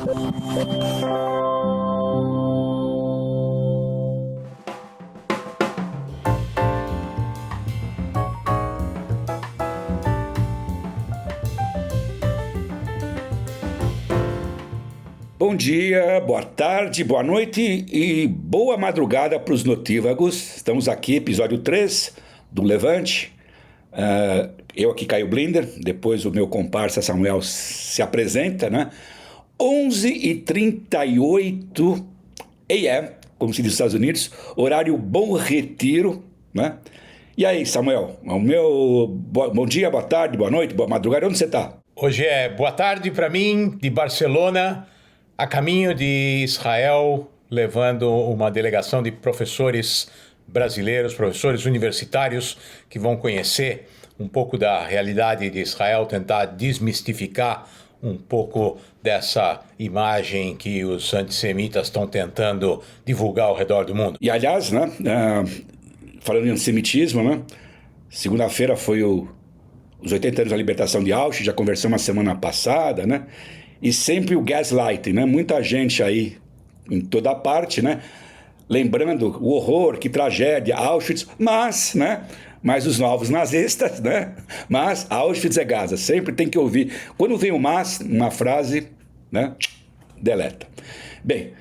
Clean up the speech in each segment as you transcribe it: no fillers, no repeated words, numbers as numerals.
Bom dia, boa tarde, boa noite e boa madrugada para os notívagos. Estamos aqui, episódio 3 do Levante. Eu aqui, Caio Blinder, depois o meu comparsa Samuel se apresenta, né? 11h38 a.m., como se diz nos Estados Unidos, horário Bom Retiro, né? E aí, Samuel, bom dia, boa tarde, boa noite, boa madrugada, onde você está? Hoje é boa tarde para mim, de Barcelona, a caminho de Israel, levando uma delegação de professores brasileiros, professores universitários, que vão conhecer um pouco da realidade de Israel, tentar desmistificar um pouco dessa imagem que os antissemitas estão tentando divulgar ao redor do mundo. E aliás, né, falando em antissemitismo, né, segunda-feira foi os 80 anos da libertação de Auschwitz, já conversamos na semana passada, né? E sempre o gaslighting, né? Muita gente aí, em toda parte, né? Lembrando o horror, que tragédia, Auschwitz, mas os novos nazistas, né? Mas Auschwitz é Gaza, sempre tem que ouvir. Quando vem o mas, uma frase, né? Deleta. Bem,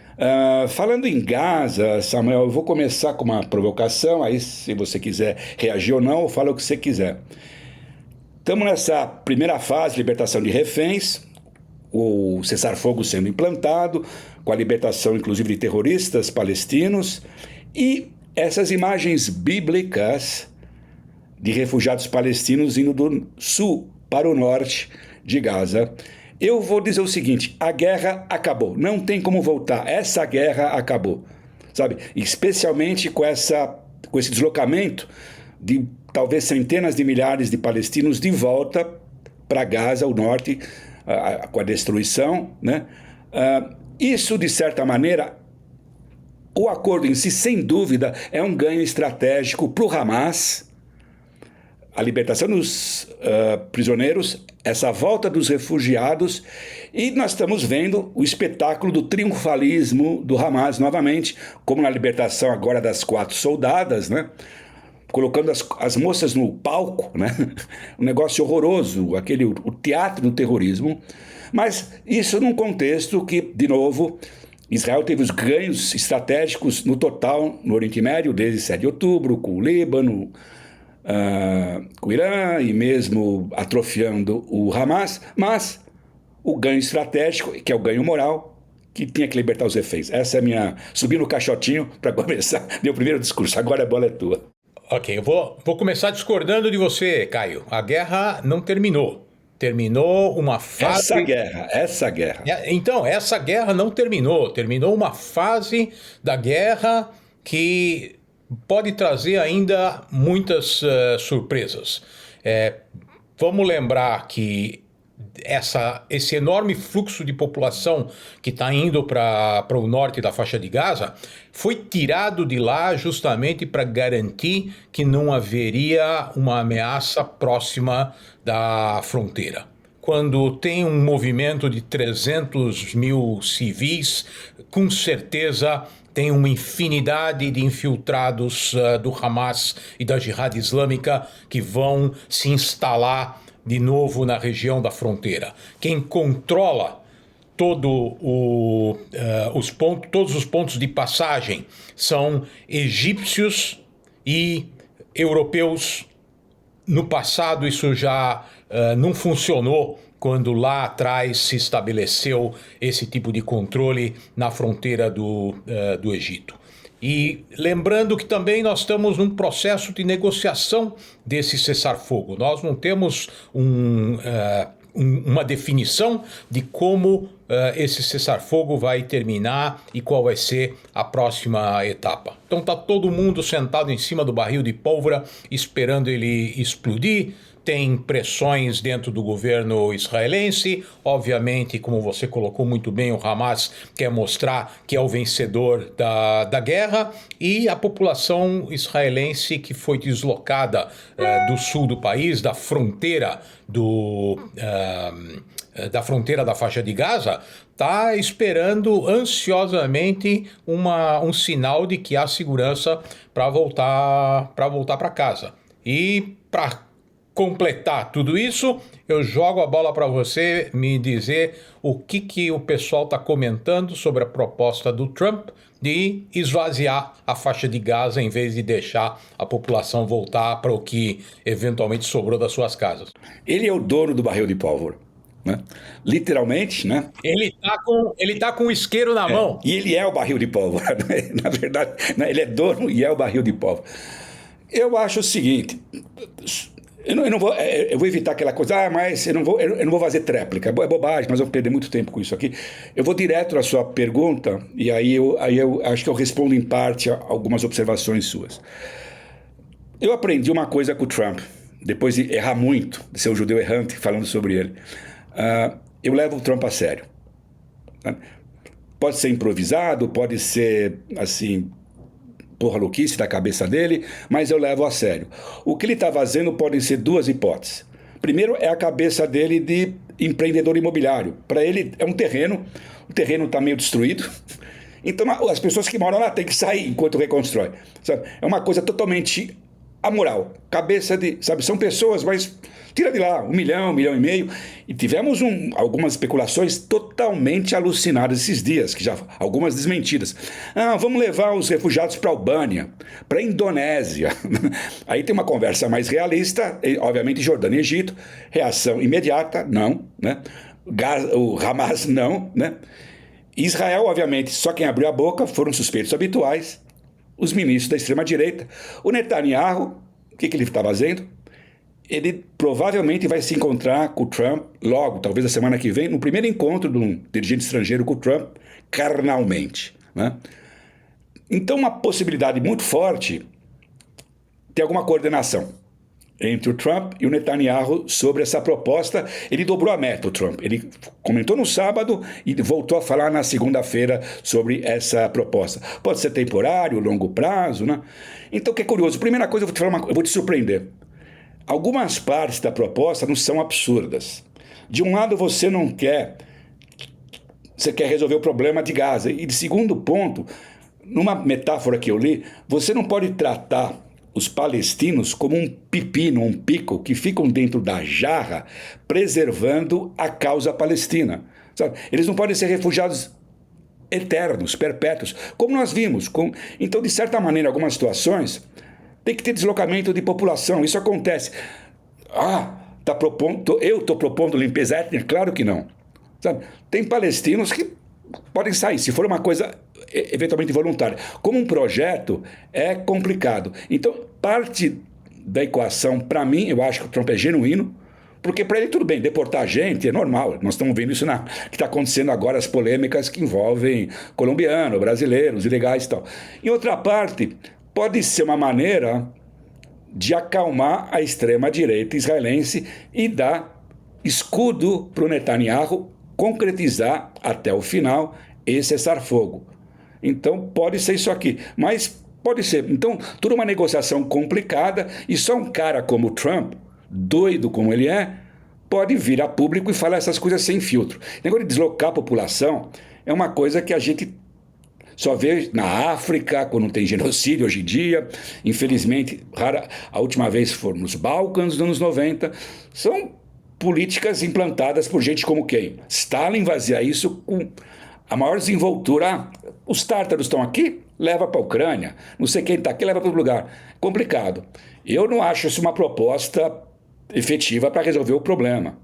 falando em Gaza, Samuel, eu vou começar com uma provocação, aí se você quiser reagir ou não, fala o que você quiser. Estamos nessa primeira fase, libertação de reféns, o cessar-fogo sendo implantado, com a libertação, inclusive, de terroristas palestinos, e essas imagens bíblicas de refugiados palestinos indo do sul para o norte de Gaza. Eu vou dizer o seguinte, a guerra acabou, não tem como voltar, essa guerra acabou, sabe? Especialmente com esse deslocamento de talvez centenas de milhares de palestinos de volta para Gaza, o norte, com a destruição, né? Isso, de certa maneira, o acordo em si, sem dúvida, é um ganho estratégico para o Hamas, a libertação dos prisioneiros, essa volta dos refugiados, e nós estamos vendo o espetáculo do triunfalismo do Hamas novamente, como na libertação agora das 4 soldadas, né? Colocando as moças no palco, né? Um negócio horroroso, o teatro do terrorismo. Mas isso num contexto que, de novo, Israel teve os ganhos estratégicos no total no Oriente Médio, desde 7 de outubro, com o Líbano, com o Irã, e mesmo atrofiando o Hamas, mas o ganho estratégico, que é o ganho moral, que tinha que libertar os reféns. Essa é a minha... Subir no caixotinho para começar meu primeiro discurso. Agora a bola é tua. Ok, eu vou começar discordando de você, Caio. A guerra não terminou. Terminou uma fase... Essa guerra. Então, essa guerra não terminou. Terminou uma fase da guerra que pode trazer ainda muitas surpresas. Vamos lembrar que esse enorme fluxo de população que está indo para o norte da faixa de Gaza foi tirado de lá justamente para garantir que não haveria uma ameaça próxima da fronteira. Quando tem um movimento de 300 mil civis, com certeza tem uma infinidade de infiltrados do Hamas e da Jihad Islâmica que vão se instalar de novo na região da fronteira. Quem controla todos os pontos de passagem são egípcios e europeus. No passado isso já não funcionou quando lá atrás se estabeleceu esse tipo de controle na fronteira do Egito. E lembrando que também nós estamos num processo de negociação desse cessar-fogo. Nós não temos uma definição de como esse cessar-fogo vai terminar e qual vai ser a próxima etapa. Então está todo mundo sentado em cima do barril de pólvora esperando ele explodir. Tem pressões dentro do governo israelense. Obviamente, como você colocou muito bem, o Hamas quer mostrar que é o vencedor da guerra, e a população israelense que foi deslocada do sul do país, da fronteira da fronteira da faixa de Gaza está esperando ansiosamente um sinal de que há segurança para voltar para casa. E para completar tudo isso, eu jogo a bola para você me dizer o que o pessoal está comentando sobre a proposta do Trump de esvaziar a faixa de Gaza em vez de deixar a população voltar para o que eventualmente sobrou das suas casas. Ele é o dono do barril de pólvora, né? Literalmente, né? Ele tá com o isqueiro na mão. E ele é o barril de pólvora, né? Na verdade, né? Ele é dono e é o barril de pólvora. Eu acho o seguinte, eu vou evitar aquela coisa, mas eu não vou fazer tréplica, é bobagem, mas eu vou perder muito tempo com isso aqui. Eu vou direto à sua pergunta, e aí eu acho que eu respondo em parte a algumas observações suas. Eu aprendi uma coisa com o Trump, depois de errar muito, de ser um judeu errante, falando sobre ele. Eu levo o Trump a sério. Né? Pode ser improvisado, pode ser, assim, porra louquice da cabeça dele, mas eu levo a sério. O que ele está fazendo podem ser duas hipóteses. Primeiro é a cabeça dele de empreendedor imobiliário. Para ele é um terreno, o terreno está meio destruído, então as pessoas que moram lá têm que sair enquanto reconstrói. Sabe? É uma coisa totalmente amoral. Cabeça de, sabe, são pessoas, mas tira de lá, 1 milhão, 1,5 milhão. E tivemos algumas especulações totalmente alucinadas esses dias, que já algumas desmentidas. Vamos levar os refugiados para a Albânia, para a Indonésia. Aí tem uma conversa mais realista, obviamente Jordânia e Egito, reação imediata, não, né? O Hamas, não, né? Israel, obviamente, só quem abriu a boca foram suspeitos habituais, os ministros da extrema-direita. O Netanyahu, o que ele está fazendo? Ele provavelmente vai se encontrar com o Trump logo, talvez a semana que vem, no primeiro encontro de um dirigente estrangeiro com o Trump, carnalmente. Né? Então, uma possibilidade muito forte ter alguma coordenação entre o Trump e o Netanyahu sobre essa proposta. Ele dobrou a meta, o Trump. Ele comentou no sábado e voltou a falar na segunda-feira sobre essa proposta. Pode ser temporário, longo prazo, né? Então, o que é curioso, primeira coisa, eu vou te surpreender. Algumas partes da proposta não são absurdas. De um lado, você quer resolver o problema de Gaza. E de segundo ponto, numa metáfora que eu li, você não pode tratar os palestinos como um pepino, um pico, que ficam dentro da jarra preservando a causa palestina. Sabe? Eles não podem ser refugiados eternos, perpétuos, como nós vimos. Então, de certa maneira, em algumas situações, tem que ter deslocamento de população. Isso acontece. Eu estou propondo limpeza étnica? Claro que não. Sabe? Tem palestinos que podem sair, se for uma coisa eventualmente voluntária. Como um projeto, é complicado. Então, parte da equação, para mim, eu acho que o Trump é genuíno, porque para ele tudo bem, deportar gente é normal. Nós estamos vendo isso que está acontecendo agora, as polêmicas que envolvem colombianos, brasileiros, ilegais e tal. Em outra parte, pode ser uma maneira de acalmar a extrema-direita israelense e dar escudo para o Netanyahu concretizar até o final esse cessar-fogo. Então, pode ser isso aqui, mas pode ser. Então, tudo uma negociação complicada e só um cara como o Trump, doido como ele é, pode vir a público e falar essas coisas sem filtro. O negócio de deslocar a população é uma coisa que a gente só vê na África, quando tem genocídio hoje em dia. Infelizmente, a última vez foram nos Balcãs, nos anos 90. São políticas implantadas por gente como quem? Stalin fazia isso com a maior desenvoltura. Os tártaros estão aqui, leva para a Ucrânia. Não sei quem está aqui, leva para outro lugar. Complicado. Eu não acho isso uma proposta efetiva para resolver o problema.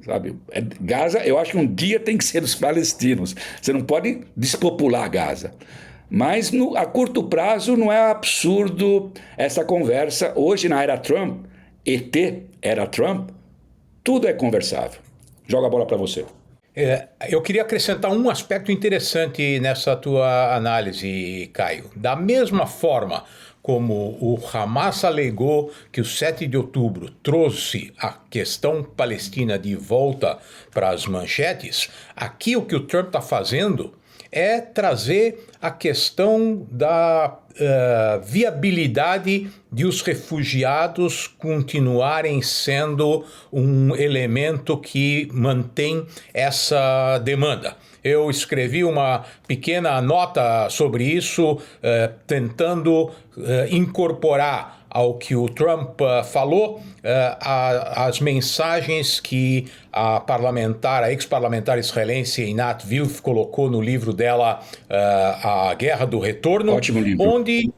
Sabe? Gaza, eu acho que um dia tem que ser dos palestinos. Você não pode despopular Gaza. Mas a curto prazo não é absurdo essa conversa. Hoje, na era Trump, era Trump, tudo é conversável. Joga a bola para você. Eu queria acrescentar um aspecto interessante nessa tua análise, Caio. Da mesma forma como o Hamas alegou que o 7 de outubro trouxe a questão palestina de volta para as manchetes, aqui o que o Trump está fazendo é trazer a questão da viabilidade de os refugiados continuarem sendo um elemento que mantém essa demanda. Eu escrevi uma pequena nota sobre isso, tentando incorporar ao que o Trump falou, as mensagens que a ex-parlamentar israelense Einat Wilf colocou no livro dela, A Guerra do Retorno. Ótimo livro. Onde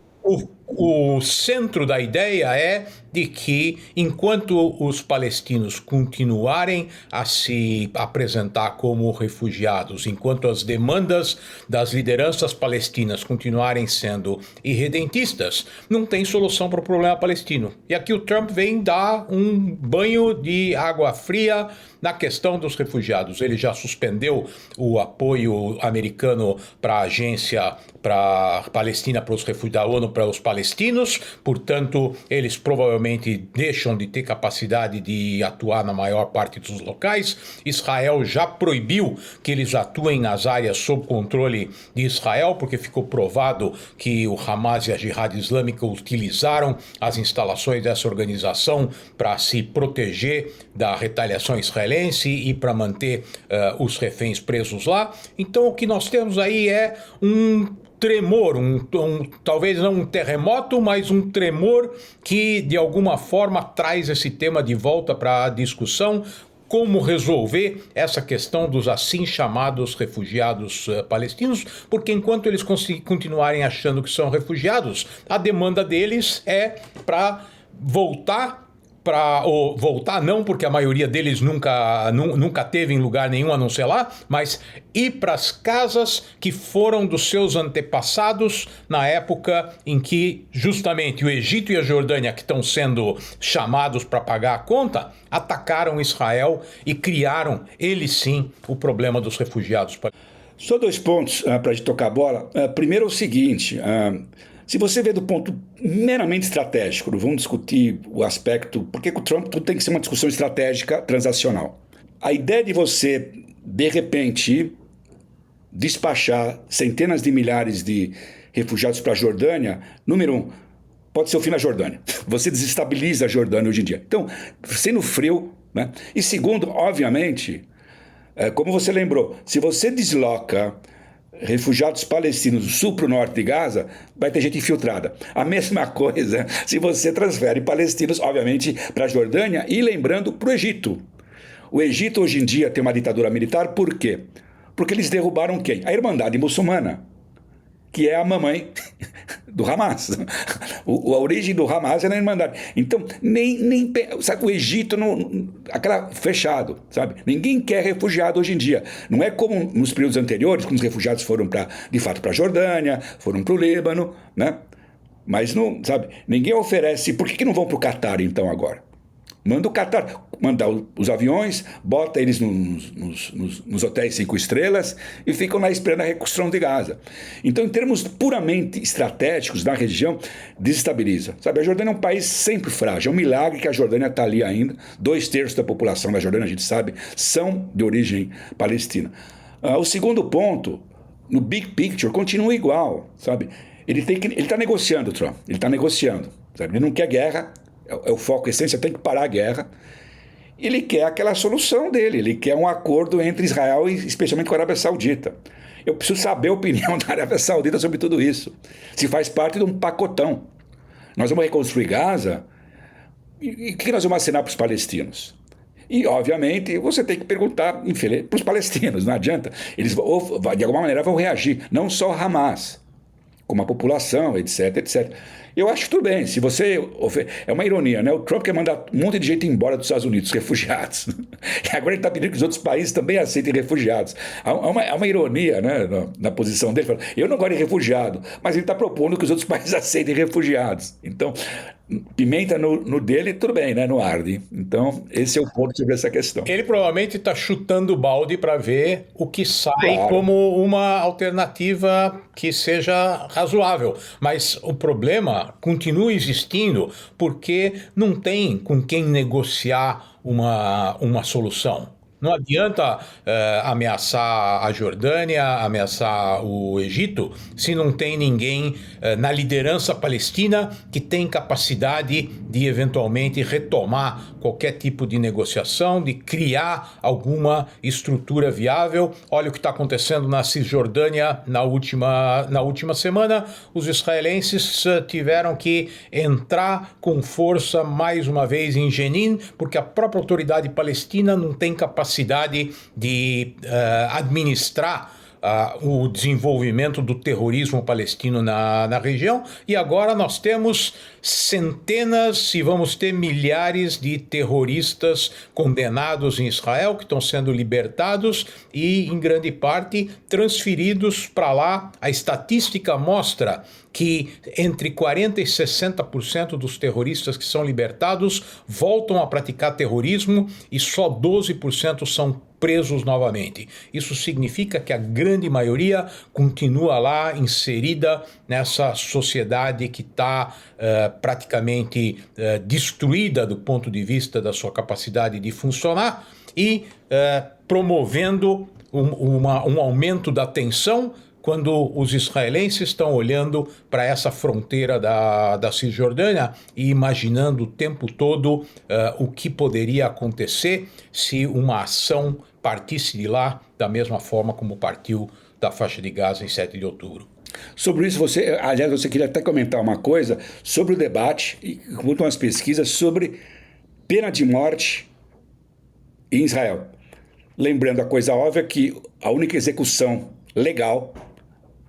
o centro da ideia é de que, enquanto os palestinos continuarem a se apresentar como refugiados, enquanto as demandas das lideranças palestinas continuarem sendo irredentistas, não tem solução para o problema palestino. E aqui o Trump vem dar um banho de água fria na questão dos refugiados. Ele já suspendeu o apoio americano para a agência Palestina para os refugiados da ONU para os palestinos, portanto, eles provavelmente deixam de ter capacidade de atuar na maior parte dos locais. Israel já proibiu que eles atuem nas áreas sob controle de Israel, porque ficou provado que o Hamas e a Jihad Islâmica utilizaram as instalações dessa organização para se proteger da retaliação israelense e para manter os reféns presos lá. Então, o que nós temos aí é um tremor, talvez não um terremoto, mas um tremor que de alguma forma traz esse tema de volta para a discussão. Como resolver essa questão dos assim chamados refugiados palestinos, porque enquanto eles continuarem achando que são refugiados, a demanda deles é para voltar não, porque a maioria deles nunca teve em lugar nenhum a não ser lá, mas ir para as casas que foram dos seus antepassados na época em que justamente o Egito e a Jordânia, que estão sendo chamados para pagar a conta, atacaram Israel e criaram, eles sim, o problema dos refugiados. Só 2 pontos para a gente tocar a bola. Primeiro é o seguinte... Se você vê do ponto meramente estratégico, não vamos discutir o aspecto... Porque com o Trump tudo tem que ser uma discussão estratégica transacional. A ideia de você, de repente, despachar centenas de milhares de refugiados para a Jordânia, número 1, pode ser o fim da Jordânia. Você desestabiliza a Jordânia hoje em dia. Então, sendo frio, né? E segundo, obviamente, como você lembrou, se você desloca refugiados palestinos do sul para o norte de Gaza, vai ter gente infiltrada. A mesma coisa se você transfere palestinos, obviamente, para a Jordânia e, lembrando, para o Egito. O Egito hoje em dia tem uma ditadura militar, por quê? Porque eles derrubaram quem? A Irmandade Muçulmana, que é a mamãe do Hamas. A origem do Hamas é na Irmandade. Então, sabe, o Egito, fechado, sabe? Ninguém quer refugiado hoje em dia. Não é como nos períodos anteriores, quando os refugiados foram, de fato, para a Jordânia, foram para o Líbano, né? Mas, não, sabe, ninguém oferece... Por que não vão para o Catar, então, agora? Manda o Catar, manda os aviões, bota eles nos hotéis 5 estrelas e ficam lá esperando a reconstrução de Gaza. Então, em termos puramente estratégicos na região, desestabiliza. Sabe, a Jordânia é um país sempre frágil. É um milagre que a Jordânia está ali ainda. 2/3 da população da Jordânia, a gente sabe, são de origem palestina. O segundo ponto, no big picture, continua igual, sabe? Ele está negociando, Trump. Ele está negociando. Sabe? Ele não quer guerra. É o foco, a essência, tem que parar a guerra. Ele quer aquela solução dele, ele quer um acordo entre Israel e especialmente com a Arábia Saudita. Eu preciso saber a opinião da Arábia Saudita sobre tudo isso. Se faz parte de um pacotão. Nós vamos reconstruir Gaza e o que nós vamos assinar para os palestinos? E, obviamente, você tem que perguntar para os palestinos, não adianta. Eles, de alguma maneira, vão reagir, não só Hamas, como a população, etc, etc. Eu acho que tudo bem, se você... É uma ironia, né? O Trump quer mandar um monte de gente embora dos Estados Unidos, refugiados. E agora ele está pedindo que os outros países também aceitem refugiados. Há uma ironia, né, na posição dele. Eu não gosto de refugiado, mas ele está propondo que os outros países aceitem refugiados. Então, pimenta no dele, tudo bem, né? No arde. Então, esse é o ponto sobre essa questão. Ele provavelmente está chutando o balde para ver o que sai como uma alternativa que seja razoável. Mas o problema continua existindo porque não tem com quem negociar uma solução. Não adianta ameaçar a Jordânia, ameaçar o Egito, se não tem ninguém na liderança palestina que tem capacidade de eventualmente retomar qualquer tipo de negociação, de criar alguma estrutura viável. Olha o que está acontecendo na Cisjordânia na última semana. Os israelenses tiveram que entrar com força mais uma vez em Jenin, porque a própria autoridade palestina não tem capacidade de administrar o desenvolvimento do terrorismo palestino na região, e agora nós temos centenas e vamos ter milhares de terroristas condenados em Israel que estão sendo libertados e, em grande parte, transferidos para lá. A estatística mostra que entre 40% e 60% dos terroristas que são libertados voltam a praticar terrorismo e só 12% são presos novamente. Isso significa que a grande maioria continua lá inserida nessa sociedade que está praticamente destruída do ponto de vista da sua capacidade de funcionar e promovendo um aumento da tensão quando os israelenses estão olhando para essa fronteira da Cisjordânia e imaginando o tempo todo o que poderia acontecer se uma ação partisse de lá da mesma forma como partiu da faixa de Gaza em 7 de outubro. Sobre isso, você queria até comentar uma coisa sobre o debate e muito umas pesquisas sobre pena de morte em Israel. Lembrando a coisa óbvia que a única execução legal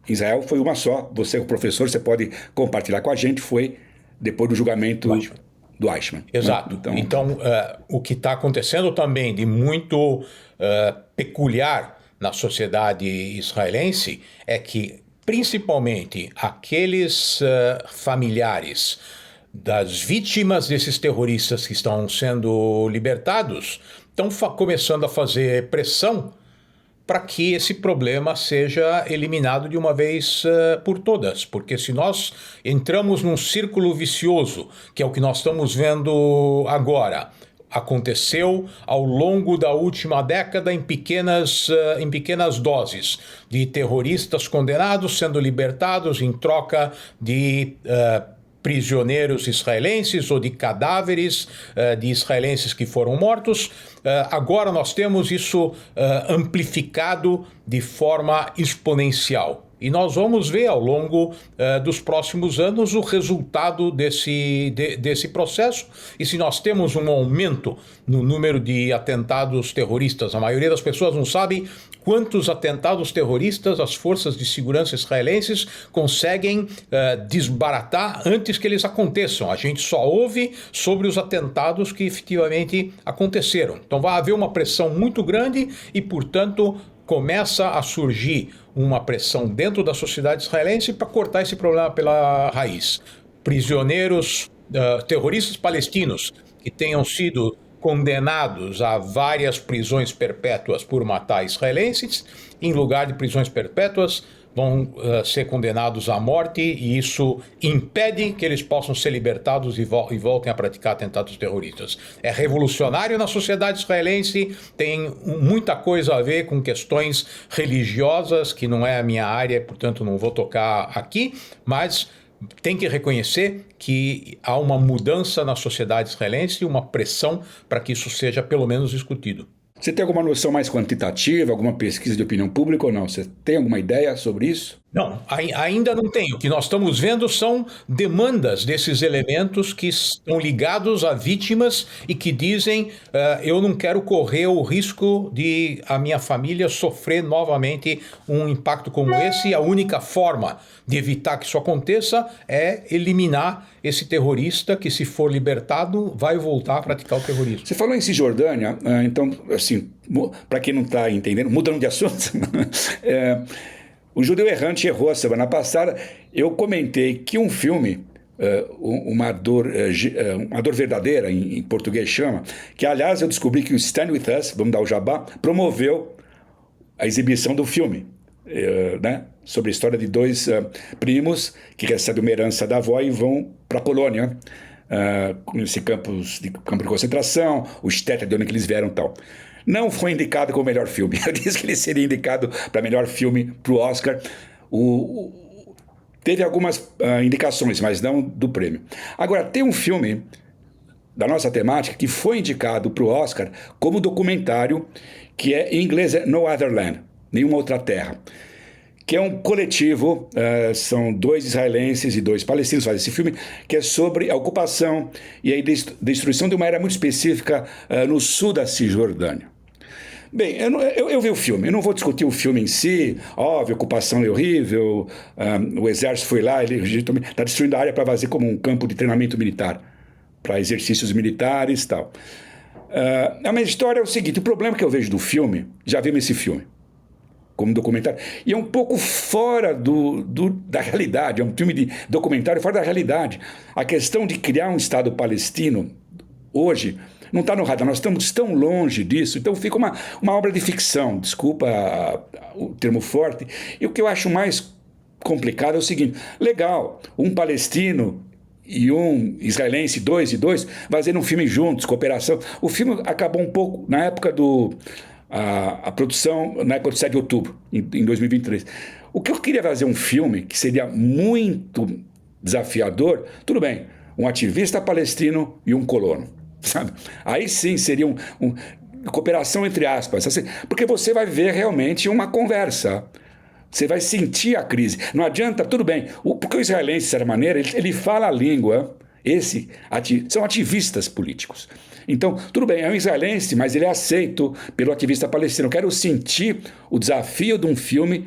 em Israel foi uma só. Você, o professor, você pode compartilhar com a gente, foi depois do julgamento do Eichmann. Exato. Então o que está acontecendo também de muito peculiar na sociedade israelense é que, principalmente, aqueles familiares das vítimas desses terroristas que estão sendo libertados estão começando a fazer pressão para que esse problema seja eliminado de uma vez por todas. Porque se nós entramos num círculo vicioso, que é o que nós estamos vendo agora, aconteceu ao longo da última década em pequenas doses, de terroristas condenados sendo libertados em troca de prisioneiros israelenses ou de cadáveres de israelenses que foram mortos. Agora nós temos isso amplificado de forma exponencial. E nós vamos ver ao longo dos próximos anos o resultado desse processo. E se nós temos um aumento no número de atentados terroristas, a maioria das pessoas não sabe quantos atentados terroristas as forças de segurança israelenses conseguem desbaratar antes que eles aconteçam. A gente só ouve sobre os atentados que efetivamente aconteceram. Então vai haver uma pressão muito grande e, portanto, começa a surgir uma pressão dentro da sociedade israelense para cortar esse problema pela raiz. Prisioneiros, terroristas palestinos que tenham sido condenados a várias prisões perpétuas por matar israelenses, em lugar de prisões perpétuas, vão ser condenados à morte, e isso impede que eles possam ser libertados e voltem a praticar atentados terroristas. É revolucionário na sociedade israelense, tem muita coisa a ver com questões religiosas, que não é a minha área, portanto não vou tocar aqui, mas tem que reconhecer que há uma mudança na sociedade israelense e uma pressão para que isso seja pelo menos discutido. Você tem alguma noção mais quantitativa, alguma pesquisa de opinião pública ou não? Você tem alguma ideia sobre isso? Não, ainda não tem. O que nós estamos vendo são demandas desses elementos que estão ligados a vítimas e que dizem eu não quero correr o risco de a minha família sofrer novamente um impacto como esse, e a única forma de evitar que isso aconteça é eliminar esse terrorista que, se for libertado, vai voltar a praticar o terrorismo. Você falou em Cisjordânia, então, assim, para quem não está entendendo, mudando de assunto, o Judeu Errante errou a semana passada. Eu comentei que um filme, uma dor verdadeira, em português chama, que aliás eu descobri que o Stand With Us, vamos dar o jabá, promoveu a exibição do filme, né, sobre a história de dois primos que recebem uma herança da avó e vão para a Polônia, nesse campo de concentração, o Stetter, de onde eles vieram e tal. Não foi indicado como melhor filme. Eu disse que ele seria indicado para melhor filme para o Oscar. O, teve algumas indicações, mas não do prêmio. Agora, tem um filme da nossa temática que foi indicado para o Oscar como documentário, que em inglês é No Other Land, Nenhuma Outra Terra, que é um coletivo, são 2 israelenses e 2 palestinos que fazem esse filme, que é sobre a ocupação e a destruição de uma área muito específica no sul da Cisjordânia. Bem, eu vi o filme, eu não vou discutir o filme em si, óbvio, a ocupação é horrível, o exército foi lá, ele está destruindo a área para fazer como um campo de treinamento militar, para exercícios militares e tal. A minha história é o seguinte, o problema que eu vejo do filme, já vimos esse filme, como documentário, e é um pouco fora da realidade, é um filme de documentário fora da realidade. A questão de criar um Estado palestino, hoje, não está no radar, nós estamos tão longe disso, então fica uma obra de ficção, desculpa o termo forte, e o que eu acho mais complicado é o seguinte, legal, um palestino e um israelense, 2 e 2, fazendo um filme juntos, cooperação. O filme acabou um pouco na época a produção, na época do 7 de outubro, em 2023. O que eu queria fazer um filme que seria muito desafiador, tudo bem, um ativista palestino e um colono, sabe? Aí sim seria cooperação entre aspas, assim, porque você vai ver realmente uma conversa. Você vai sentir a crise. Não adianta, tudo bem, porque o israelense, de certa maneira, ele fala a língua, são ativistas políticos. Então, tudo bem, é um israelense, mas ele é aceito pelo ativista palestino. Eu quero sentir o desafio de um filme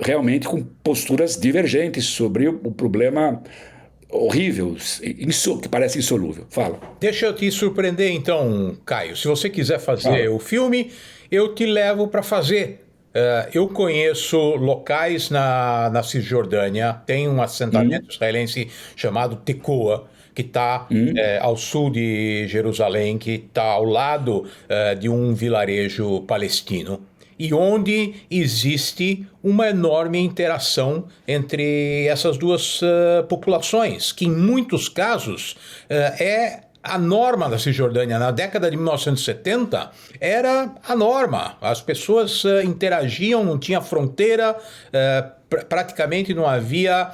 realmente com posturas divergentes sobre o problema horrível, que parece insolúvel. Fala. Deixa eu te surpreender então, Caio. Se você quiser fazer o filme, eu te levo para fazer. Eu conheço locais na Cisjordânia, tem um assentamento israelense chamado Tecoa, que está ao sul de Jerusalém, que está ao lado de um vilarejo palestino, e onde existe uma enorme interação entre essas duas populações, que em muitos casos é a norma da Cisjordânia. Na década de 1970 era a norma. As pessoas interagiam, não tinha fronteira, praticamente não havia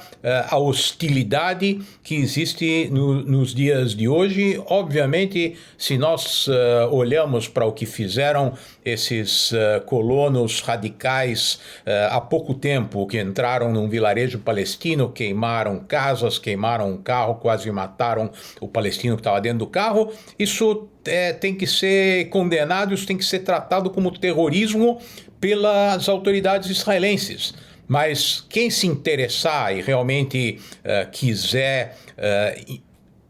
a hostilidade que existe nos dias de hoje. Obviamente, se nós olhamos para o que fizeram esses colonos radicais há pouco tempo, que entraram num vilarejo palestino, queimaram casas, queimaram um carro, quase mataram o palestino que estava dentro do carro, isso tem que ser condenado, isso tem que ser tratado como terrorismo pelas autoridades israelenses. Mas quem se interessar e realmente quiser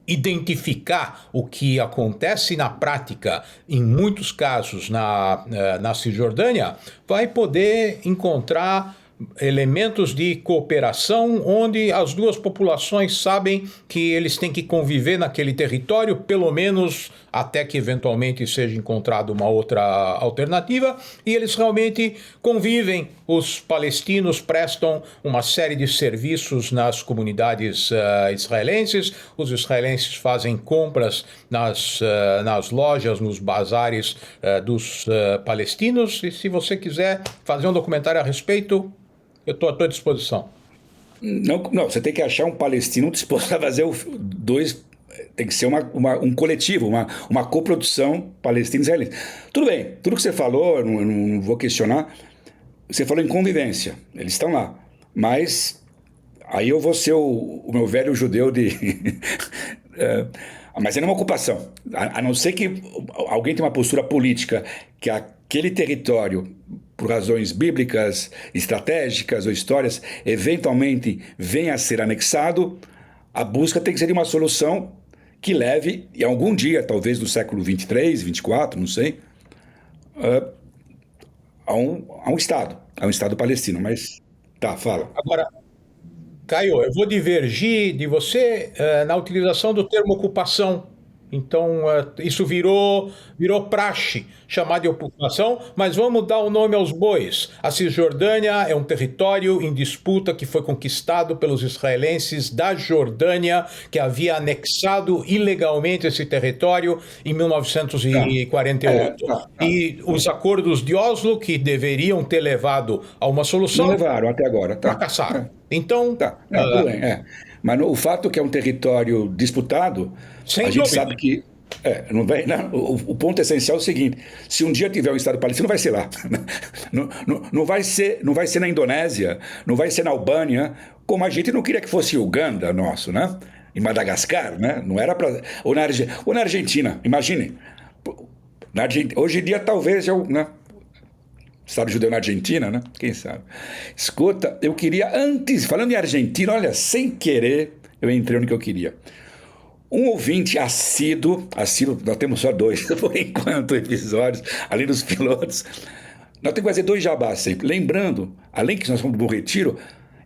identificar o que acontece na prática, em muitos casos na Cisjordânia, vai poder encontrar elementos de cooperação onde as duas populações sabem que eles têm que conviver naquele território, pelo menos até que eventualmente seja encontrada uma outra alternativa, e eles realmente convivem. Os palestinos prestam uma série de serviços nas comunidades israelenses, os israelenses fazem compras nas lojas, nos bazares dos palestinos, e se você quiser fazer um documentário a respeito, eu estou à tua disposição. Não, você tem que achar um palestino disposto a fazer tem que ser um coletivo, uma coprodução palestina-israelense. Tudo bem, tudo que você falou, não vou questionar. Você falou em convivência, eles estão lá. Mas aí eu vou ser o meu velho judeu de... mas é uma ocupação. A não ser que alguém tenha uma postura política que aquele território, por razões bíblicas, estratégicas ou histórias, eventualmente venha a ser anexado, a busca tem que ser de uma solução que leve, em algum dia, talvez no século 23, 24, não sei, a um Estado palestino. Mas, tá, fala. Agora, Caio, eu vou divergir de você na utilização do termo ocupação. Então, isso virou praxe, chamar de ocupação, mas vamos dar o nome aos bois. A Cisjordânia é um território em disputa que foi conquistado pelos israelenses da Jordânia, que havia anexado ilegalmente esse território em Tá. 1948. Tá. E os acordos de Oslo, que deveriam ter levado a uma Não solução, levaram até agora, tá. fracassaram. Então, Tá, não, tudo bem, Mas o fato que é um território disputado, a sem gente dúvida. sabe que. Não vai, não, o ponto essencial é o seguinte: se um dia tiver um Estado palestino, vai ser lá. Não vai ser na Indonésia, não vai ser na Albânia, como a gente não queria que fosse Uganda nosso, né? Em Madagascar, né? Não era para. Ou na Argentina, imagine. Hoje em dia, talvez eu. Né? Estado judeu na Argentina, né? Quem sabe? Escuta, eu queria antes, falando em Argentina, olha, sem querer, eu entrei no que eu queria. Um ouvinte assíduo, nós temos só 2, por enquanto, episódios, além dos pilotos. Nós temos que fazer 2 jabás sempre. Lembrando, além que nós somos do Bom Retiro,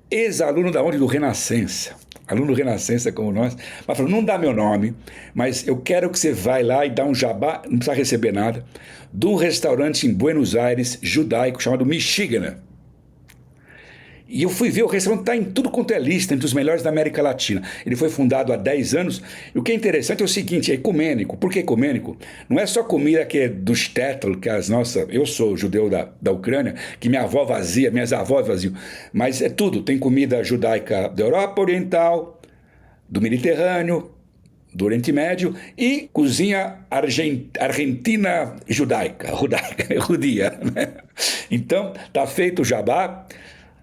ex-aluno da onde? Do Renascença. Aluno do Renascença como nós. Mas falou, não dá meu nome, mas eu quero que você vá lá e dá um jabá, não precisa receber nada, de um restaurante em Buenos Aires, judaico, chamado Michigan. E eu fui ver, o restaurante está em tudo quanto é lista, entre os melhores da América Latina. Ele foi fundado há 10 anos. E o que é interessante é o seguinte, é ecumênico. Por que ecumênico? Não é só comida que é do shtetl, que as nossas... Eu sou judeu da Ucrânia, que minha avó vazia, minhas avós vaziam. Mas é tudo. Tem comida judaica da Europa Oriental, do Mediterrâneo, do Oriente Médio e cozinha argentina judaica, judia. Né? Então, tá feito o jabá.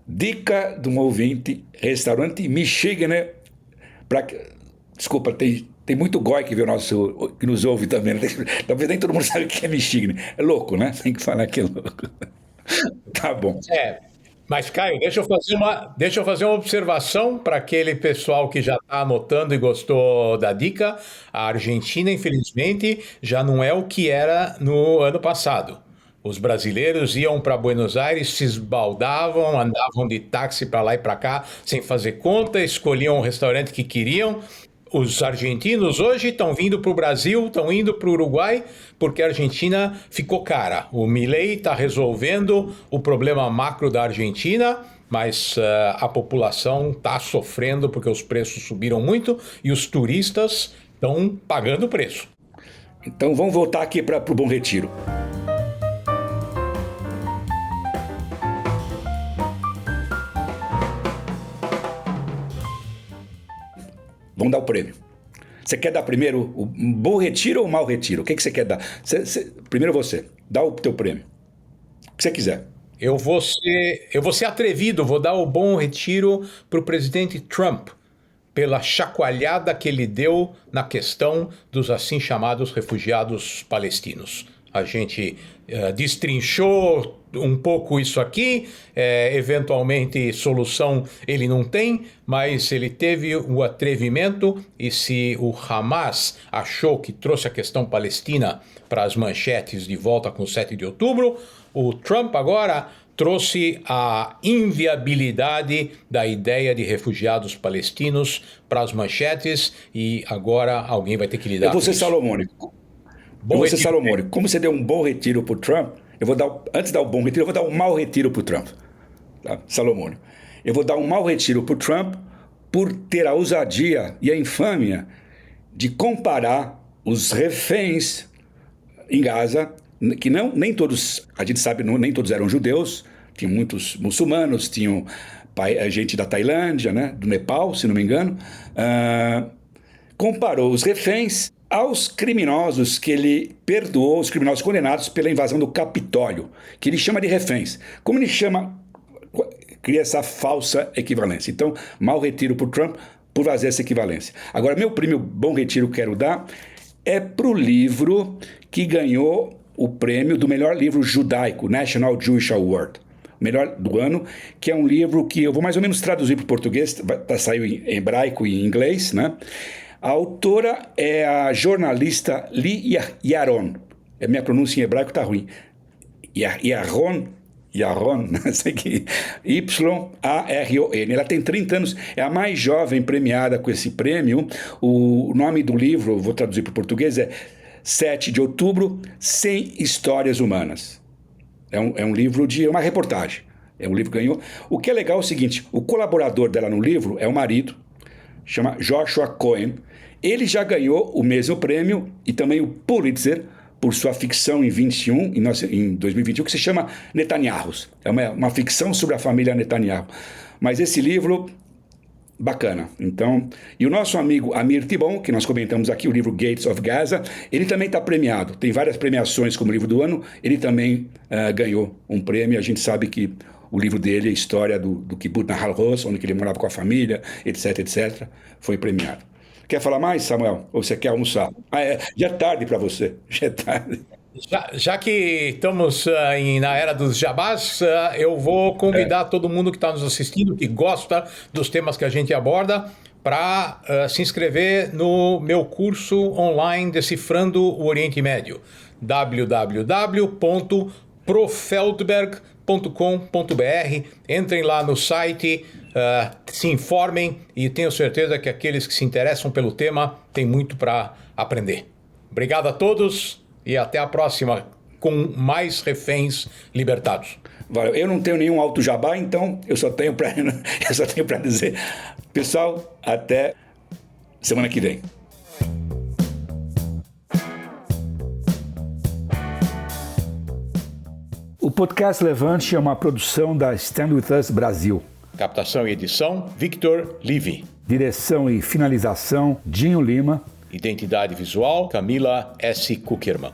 Dica de um ouvinte, restaurante Michigan, né? Desculpa, tem muito goi que que nos ouve também. Né? Talvez nem todo mundo sabe o que é Michigan. É louco, né? Tem que falar que é louco. Tá bom. Mas, Caio, deixa eu fazer uma observação para aquele pessoal que já está anotando e gostou da dica. A Argentina, infelizmente, já não é o que era no ano passado. Os brasileiros iam para Buenos Aires, se esbaldavam, andavam de táxi para lá e para cá, sem fazer conta, escolhiam o restaurante que queriam. Os argentinos hoje estão vindo para o Brasil, estão indo para o Uruguai, porque a Argentina ficou cara. O Milei está resolvendo o problema macro da Argentina, mas a população está sofrendo porque os preços subiram muito e os turistas estão pagando o preço. Então vamos voltar aqui para o Bom Retiro. Vamos dar o prêmio. Você quer dar primeiro o bom retiro ou o mau retiro? O que você quer dar? Primeiro você. Dá o teu prêmio. O que você quiser. Eu vou ser atrevido, vou dar o bom retiro para o presidente Trump, pela chacoalhada que ele deu na questão dos assim chamados refugiados palestinos. A gente destrinchou um pouco isso aqui, eventualmente solução ele não tem, mas ele teve o atrevimento, e se o Hamas achou que trouxe a questão palestina para as manchetes de volta com o 7 de outubro, o Trump agora trouxe a inviabilidade da ideia de refugiados palestinos para as manchetes, e agora alguém vai ter que lidar com isso. Eu vou ser salomônico. Como você deu um bom retiro para o Trump, antes de dar o bom retiro, eu vou dar um mau retiro para o Trump. Tá? Salomônico. Eu vou dar um mau retiro para o Trump por ter a ousadia e a infâmia de comparar os reféns em Gaza, que nem todos, a gente sabe, nem todos eram judeus, tinha muitos muçulmanos, tinham gente da Tailândia, né, do Nepal, se não me engano, comparou os reféns aos criminosos que ele perdoou, os criminosos condenados pela invasão do Capitólio, que ele chama de reféns. Como ele chama, cria essa falsa equivalência. Então, mau retiro para o Trump por fazer essa equivalência. Agora, meu prêmio bom retiro que quero dar é para o livro que ganhou o prêmio do melhor livro judaico, National Jewish Award, melhor do ano, que é um livro que eu vou mais ou menos traduzir para o português, saiu em hebraico e em inglês, né? A autora é a jornalista Li Yaron. A minha pronúncia em hebraico está ruim. Yaron, Yaron, Y-A-R-O-N. Ela tem 30 anos, é a mais jovem premiada com esse prêmio. O nome do livro, vou traduzir para o português, é 7 de outubro, 100 histórias humanas. É um livro de uma reportagem. É um livro que ganhou. O que é legal é o seguinte, o colaborador dela no livro é o marido, chama Joshua Cohen. Ele já ganhou o mesmo prêmio e também o Pulitzer por sua ficção em 2021, que se chama Netanyahus. É uma ficção sobre a família Netanyahu. Mas esse livro, bacana. Então, e o nosso amigo Amir Tibon, que nós comentamos aqui, o livro Gates of Gaza, ele também está premiado. Tem várias premiações como livro do ano. Ele também ganhou um prêmio. A gente sabe que o livro dele, a história do Kibbutz Nahal Oz, onde ele morava com a família, etc, etc, foi premiado. Quer falar mais, Samuel? Ou você quer almoçar? Já é tarde para você. Já é tarde. Já que estamos na era dos jabás, eu vou convidar todo mundo que está nos assistindo, que gosta dos temas que a gente aborda, para se inscrever no meu curso online Decifrando o Oriente Médio. www.profeldberg.com.br. Entrem lá no site, se informem e tenho certeza que aqueles que se interessam pelo tema têm muito para aprender. Obrigado a todos e até a próxima com mais reféns libertados. Valeu. Eu não tenho nenhum alto jabá, então eu só tenho para dizer, pessoal, até semana que vem. O podcast Levante é uma produção da Stand With Us Brasil. Captação e edição, Victor Livy. Direção e finalização, Dinho Lima. Identidade visual, Camila S. Kuckerman.